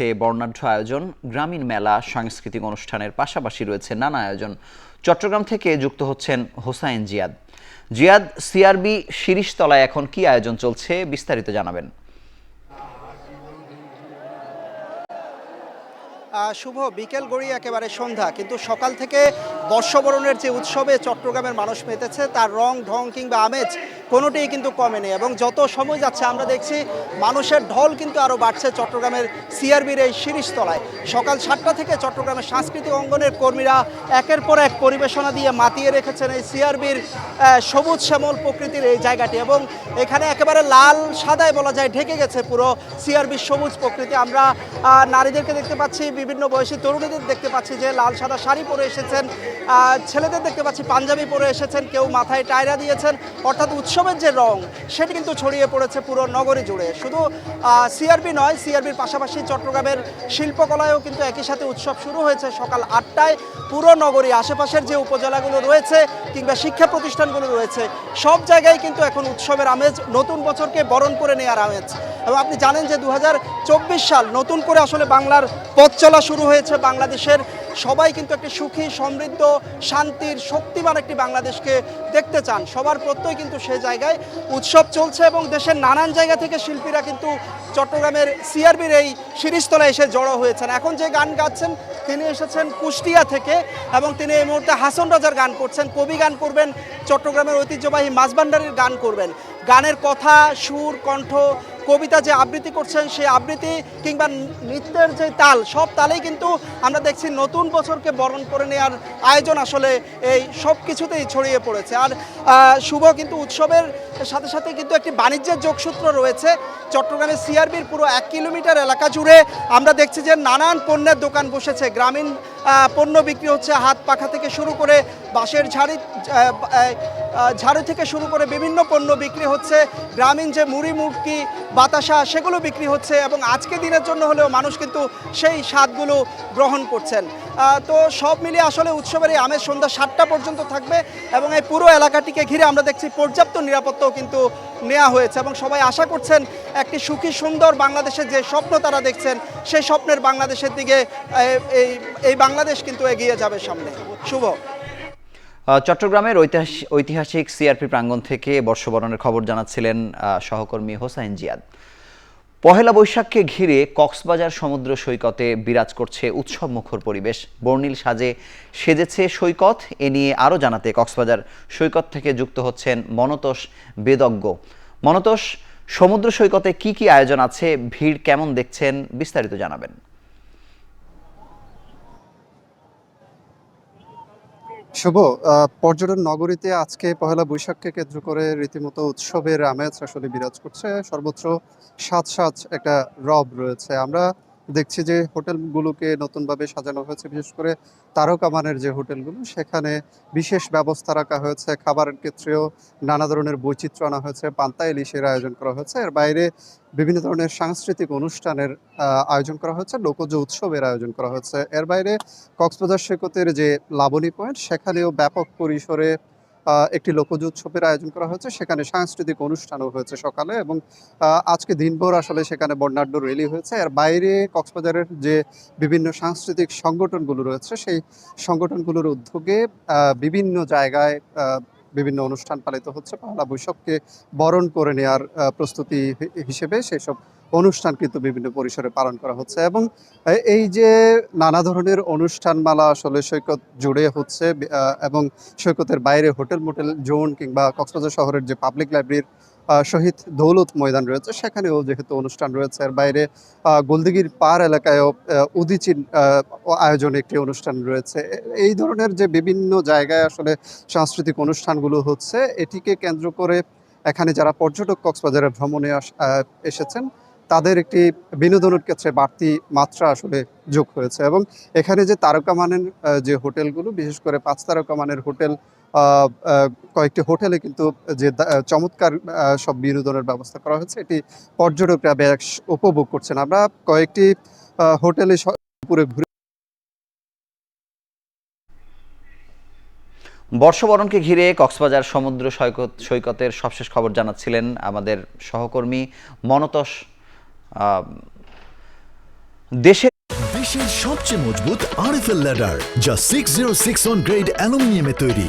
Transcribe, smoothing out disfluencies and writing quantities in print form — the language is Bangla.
চলছে বর্ণাঢ্য আয়োজন। গ্রামীণ মেলা, সাংস্কৃতিক অনুষ্ঠানের পাশাপাশি রয়েছে নানা আয়োজন। চট্টগ্রাম থেকে যুক্ত হচ্ছেন হোসাইন জিয়াদ। জিয়াদ, সিআরবি শিরিষতলায় এখন কি আয়োজন চলছে, বিস্তারিত জানাবেন। শুভ বিকেল গড়িয়ে একেবারে সন্ধ্যা, কিন্তু সকাল থেকে বর্ষবরণের যে উৎসবে চট্টগ্রামের মানুষ মেতেছে তার রং ঢং কিংবা আমেজ কোনোটিই কিন্তু কমেনি, এবং যত সময় যাচ্ছে আমরা দেখছি মানুষের ঢল কিন্তু আরও বাড়ছে চট্টগ্রামের সিআরবির এই শিরিষতলায়। সকাল 7টা থেকে চট্টগ্রামের সাংস্কৃতিক অঙ্গনের কর্মীরা একের পর এক পরিবেশনা দিয়ে মাতিয়ে রেখেছেন এই সিআরবির সবুজ শ্যামল প্রকৃতির এই জায়গাটি, এবং এখানে একেবারে লাল সাদায় বলা যায় ঢেকে গেছে পুরো সিআরবির সবুজ প্রকৃতি। আমরা নারীদেরকে দেখতে পাচ্ছি, বিভিন্ন বয়সী তরুণীদের দেখতে পাচ্ছি যে লাল সাদা শাড়ি পরে এসেছেন, ছেলেদের দেখতে পাচ্ছি পাঞ্জাবি পরে এসেছেন, কেউ মাথায় টায়রা দিয়েছেন। অর্থাৎ উৎসবের যে রং সেটি কিন্তু ছড়িয়ে পড়েছে পুরো নগরী জুড়ে। শুধু সিআরবি নয়, সিআরবির পাশাপাশি চট্টগ্রামের শিল্পকলায়ও কিন্তু একই সাথে উৎসব শুরু হয়েছে সকাল 8টায়। পুরো নগরী, আশেপাশের যে উপজেলাগুলো রয়েছে কিংবা শিক্ষা প্রতিষ্ঠানগুলো রয়েছে, সব জায়গায় কিন্তু এখন উৎসবের আমেজ, নতুন বছরকে বরণ করে নেওয়ার আমেজ। এবং আপনি জানেন যে 2024 সাল নতুন করে আসলে বাংলার পথ চলা শুরু হয়েছে। বাংলাদেশের সবাই কিন্তু একটি সুখী, সমৃদ্ধ, শান্তির, শক্তিমান একটি বাংলাদেশকে দেখতে চান। সবার প্রত্যয় কিন্তু সে জায়গায় উৎসব চলছে, এবং দেশের নানান জায়গা থেকে শিল্পীরা কিন্তু চট্টগ্রামের সিআরবির এই শিরিষতলায় এসে জড়ো হয়েছেন। এখন যে গান গাচ্ছেন তিনি এসেছেন কুষ্টিয়া থেকে, এবং তিনি এই মুহূর্তে হাসন রাজার গান করছেন। কবি গান করবেন, চট্টগ্রামের ঐতিহ্যবাহী মাঝভান্ডারির গান করবেন। গানের কথা, সুর, কণ্ঠ, কবিতা যে আবৃত্তি করছেন সেই আবৃত্তি কিংবা নৃত্যের যে তাল, সব তালেই কিন্তু আমরা দেখছি নতুন বছরকে বরণ করে নেওয়ার আয়োজন আসলে এই সব কিছুতেই ছড়িয়ে পড়েছে। আর শুভ, কিন্তু উৎসবের সাথে সাথে কিন্তু একটি বাণিজ্যের যোগসূত্র রয়েছে। চট্টগ্রামের সিআরবির পুরো 1 কিলোমিটার এলাকা জুড়ে আমরা দেখছি যে নানান পণ্যের দোকান বসেছে। গ্রামীণ পণ্য বিক্রি হচ্ছে, হাত পাখা থেকে শুরু করে বাঁশের ঝাড়ু থেকে শুরু করে বিভিন্ন পণ্য বিক্রি হচ্ছে। গ্রামীণ যে মুড়ি মুড়কি, বাতাসা, সেগুলো বিক্রি হচ্ছে, এবং আজকে দিনের জন্য হলেও মানুষ কিন্তু সেই স্বাদগুলো গ্রহণ করছেন। তো সব মিলিয়ে আসলে উৎসবের এই আমেজ সন্ধ্যা 7টা পর্যন্ত থাকবে, এবং এই পুরো এলাকাটিকে ঘিরে আমরা দেখছি পর্যাপ্ত নিরাপত্তাও কিন্তু নেওয়া হয়েছে, এবং সবাই আশা করছেন একটি সুখী সুন্দর বাংলাদেশের যে স্বপ্ন তারা দেখছেন সেই স্বপ্নের বাংলাদেশের দিকে এই বাংলাদেশ কিন্তু এগিয়ে যাবে সামনে। শুভ। চট্টগ্রামের ঐতিহাসিক সিআরপি প্রাঙ্গণ থেকে বর্ষবরণের খবর জানাচ্ছিলেন সহকর্মী হোসাইন জিয়াদ। পহেলা বৈশাখকে ঘিরে কক্সবাজার সমুদ্র সৈকতে বিরাজ করছে উৎসব মুখর পরিবেশ। বর্ণিল সাজে সেজেছে সৈকত। এ নিয়ে আরও জানাতে কক্সবাজার সৈকত থেকে যুক্ত হচ্ছেন মনতোষ বেদজ্ঞ। মনতোষ, সমুদ্র সৈকতে কি কি আয়োজন আছে, ভিড় কেমন দেখছেন, বিস্তারিত জানাবেন। শুভ, পর্যটন নগরীতে আজকে পহেলা বৈশাখকে কেন্দ্র করে রীতিমতো উৎসবের আমেজ আসলে বিরাজ করছে। সর্বত্র সাজ একটা রব রয়েছে। আমরা দেখছি যে হোটেলগুলোকে নতুনভাবে সাজানো হয়েছে, বিশেষ করে তারকা মানের যে হোটেলগুলো, সেখানে বিশেষ ব্যবস্থা রাখা হয়েছে। খাবারের ক্ষেত্রেও নানা ধরনের বৈচিত্র্য আনা হয়েছে। পান্তা ইলিশের আয়োজন করা হয়েছে। এর বাইরে বিভিন্ন ধরনের সাংস্কৃতিক অনুষ্ঠানের আয়োজন করা হয়েছে, লোকজ উৎসবের আয়োজন করা হয়েছে। এর বাইরে কক্সবাজার সৈকতের যে লাবণী পয়েন্ট, সেখানেও ব্যাপক পরিসরে একটি লোকজ উৎসবের আয়োজন করা হয়েছে। সেখানে সাংস্কৃতিক অনুষ্ঠানও হয়েছে সকালে, এবং আজকে দিনভর আসলে সেখানে বর্ণাঢ্য র্যালি হয়েছে। এর বাইরে কক্সবাজারের যে বিভিন্ন সাংস্কৃতিক সংগঠনগুলো রয়েছে, সেই সংগঠনগুলোর উদ্যোগে বিভিন্ন জায়গায় বিভিন্ন অনুষ্ঠান পালিত হচ্ছে। পহেলা বৈশাখকে বরণ করে নেওয়ার প্রস্তুতি হিসেবে সেসব অনুষ্ঠান কিন্তু বিভিন্ন পরিসরে পালন করা হচ্ছে, এবং এই যে নানা ধরনের অনুষ্ঠানমালা আসলে সৈকত জুড়ে হচ্ছে, এবং সৈকতের বাইরে হোটেল মোটেল জোন কিংবা কক্সবাজার শহরের যে পাবলিক লাইব্রেরির শহীদ দৌলত ময়দান রয়েছে, সেখানেও যেহেতু অনুষ্ঠান রয়েছে। এর বাইরে গোলদিঘির পাড় এলাকায়ও উদীচীন আয়োজনে একটি অনুষ্ঠান রয়েছে। এই ধরনের যে বিভিন্ন জায়গায় আসলে সাংস্কৃতিক অনুষ্ঠানগুলো হচ্ছে, এটিকে কেন্দ্র করে এখানে যারা পর্যটক কক্সবাজারে ভ্রমণে এসেছেন, তাদের একটি বিনোদনের ক্ষেত্রে বাড়তি মাত্রা আসলে যোগ হয়েছে। এবং এখানে যে তারকা মানের যে হোটেলগুলো, বিশেষ করে 5 তারকা মানের হোটেল, কয়েকটি হোটেলে কিন্তু যে চমৎকার সব বিনোদনের ব্যবস্থা করা হয়েছে, এটি পর্যটকরা বেশ উপভোগ করছেন। আমরা কয়েকটি হোটেলে পুরো ঘুরে। বর্ষবরণকে ঘিরে কক্সবাজার সমুদ্র সৈকতের সবশেষ খবর জানাচ্ছিলেন আমাদের সহকর্মী মনতোষ দেশের দেশের সবচেয়ে মজবুত আরএফএল ল্যাডার, যা 6061 গ্রেড অ্যালুমিনিয়ামে তৈরি।